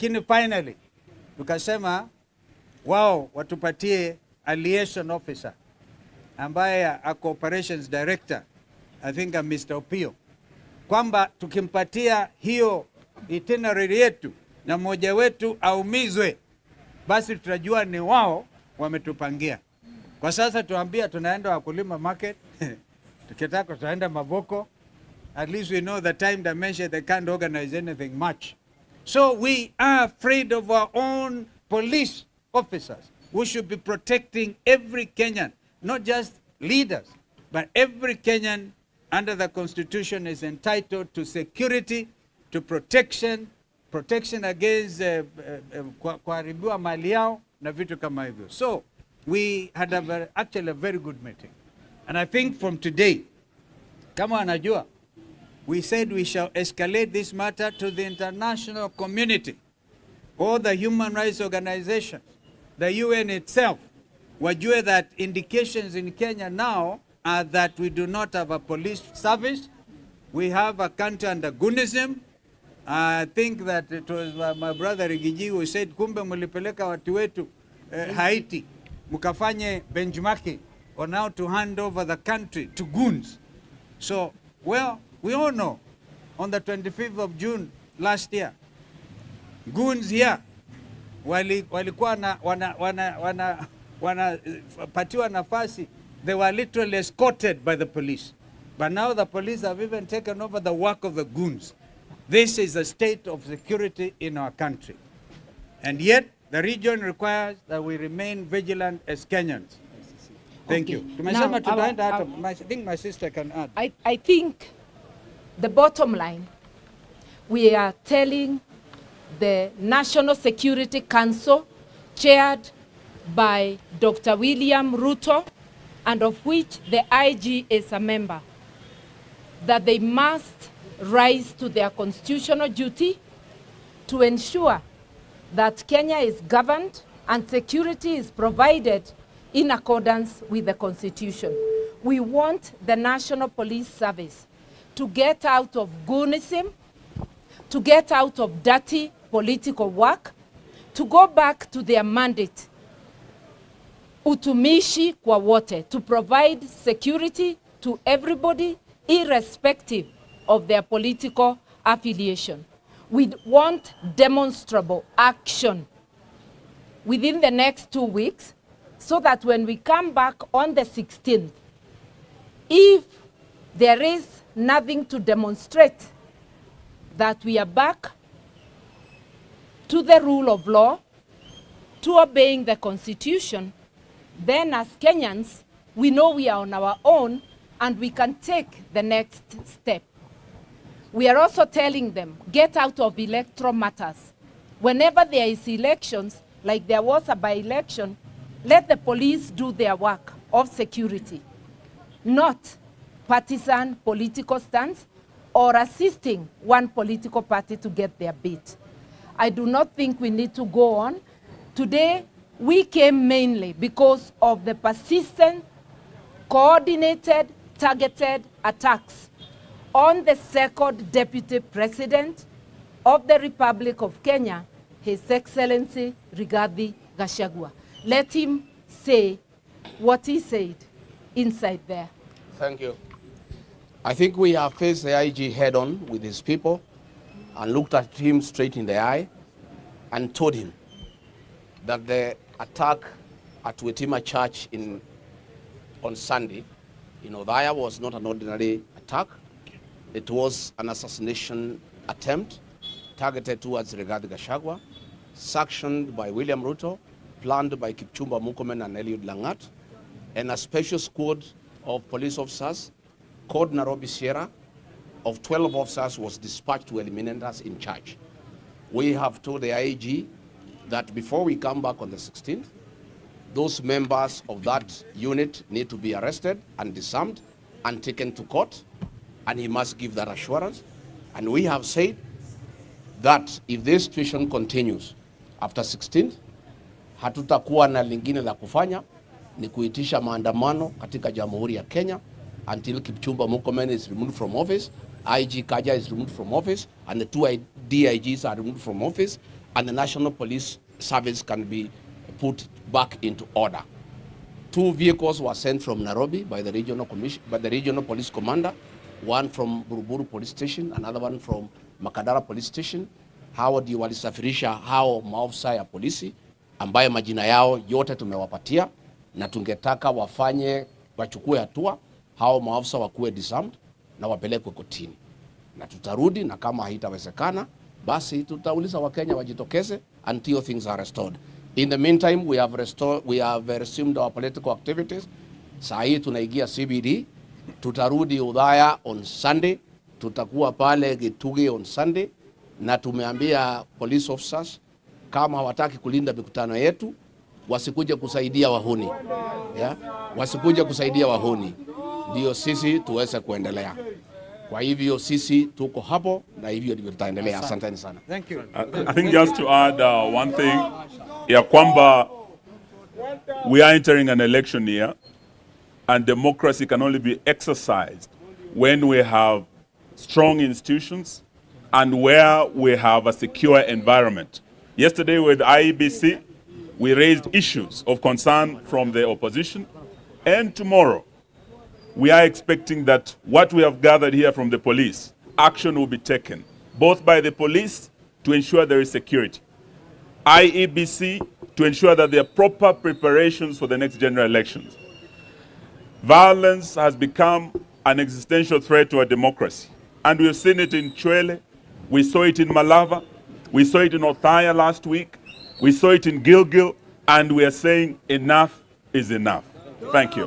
Lakini finally tukasema wao watupatie a liaison officer ambaye a operations director, I think Mr. Opio, kwamba tukimpatia hiyo itinerary yetu na mmoja wetu aumizwe, basi tutajua ni wao wametupangia. Kwa sasa tuambia tunaenda Wakulima market, tukitaka tutaenda Mavoko, at least we know the time dimension, they can't organize anything much. So we are afraid of our own police officers who should be protecting every Kenyan, not just leaders, but every Kenyan under the Constitution is entitled to security, to protection against kuharibiwa mali yao na vitu kama hivyo. So we had actually a very good meeting. And I think from today, kama anajua, we said we shall escalate this matter to the international community, all the human rights organizations, the UN itself. Wajue that indications in Kenya now are that we do not have a police service. We have a country under Gunism. I think that it was my brother Rigiji who said, kumbe mulipeleka watu wetu Haiti, mukafanye benchmarking on how to hand over the country to goons. So, well, we all know, on the 25th of June last year, goons here walikuwa wanapatiwa nafasi. They were literally escorted by the police. But now the police have even taken over the work of the goons. This is the state of security in our country. And yet, the region requires that we remain vigilant as Kenyans. Thank you. Now, I think my sister can add. I think the bottom line, we are telling the National Security Council, chaired by Dr. William Ruto, and of which the IG is a member, that they must rise to their constitutional duty to ensure that Kenya is governed and security is provided in accordance with the Constitution. We want the National Police Service to get out of goonism, to get out of dirty political work, to go back to their mandate, utumishi kwa wote, to provide security to everybody irrespective of their political affiliation. We want demonstrable action within the next 2 weeks so that when we come back on the 16th, if there is nothing to demonstrate, that we are back to the rule of law, to obeying the Constitution, then as Kenyans, we know we are on our own and we can take the next step. We are also telling them, get out of electoral matters. Whenever there is elections, like there was a by-election, let the police do their work of security, not partisan political stance or assisting one political party to get their bit. I do not think we need to go on. Today, we came mainly because of the persistent, coordinated, targeted attacks on the second Deputy President of the Republic of Kenya, His Excellency Rigathi Gachagua. Let him say what he said inside there. Thank you. I think we have faced the IG head-on with his people and looked at him straight in the eye and told him that the attack at Wetima Church on Sunday in Othaya was not an ordinary attack. It was an assassination attempt targeted towards Rigathi Gachagua, sanctioned by William Ruto, planned by Kipchumba Murkomen and Eliud Langat, and a special squad of police officers called Nairobi Sierra of 12 officers was dispatched to eliminate us in charge. We have told the IG that before we come back on the 16th, those members of that unit need to be arrested and disarmed and taken to court, and he must give that assurance. And we have said that if this situation continues after 16th, hatutakuwa na lingine la kufanya ni kuitisha maandamano katika Jamhuri ya Kenya until Kipchumba Murkomen is removed from office, IG Kanja is removed from office, and the two DIGs are removed from office, and the National Police Service can be put back into order. 2 vehicles were sent from Nairobi by the regional police commander, one from Buruburu Police Station, another one from Makadara Police Station. Hao ndio walisafirisha hao maafisa ya polisi ambaye majina yao yote tumewapatia, na tungetaka wachukue hatua, hao maafisa wakuwe disarmed na wapelekwe kotini. Na tutarudi, na kama haitawezekana basi tutauliza Wakenya wajitokeze until things are restored. In the meantime, we have resumed our political activities. Saa hii tunaigia CBD, tutarudi Udhaya on Sunday, tutakuwa pale Gituge on Sunday, na tumeambia police officers kama hawataki kulinda mikutano yetu wasikuje kusaidia wahuni. Yeah? Wasikuje kusaidia wahuni. Ndio sisi tuweze kuendelea. Kwa hivyo sisi tuko hapo na hivyo ndivyo tutaendelea. Asanteni sana. Thank you. I think just to add one thing, ya kwamba we are entering an election year and democracy can only be exercised when we have strong institutions and where we have a secure environment. Yesterday with IEBC, we raised issues of concern from the opposition, and tomorrow we are expecting that what we have gathered here from the police, action will be taken, both by the police to ensure there is security, IEBC to ensure that there are proper preparations for the next general elections. Violence has become an existential threat to our democracy, and we've seen it in Chwele, we saw it in Malava, we saw it in Othaya last week, we saw it in Gilgil, and we are saying enough is enough. Thank you.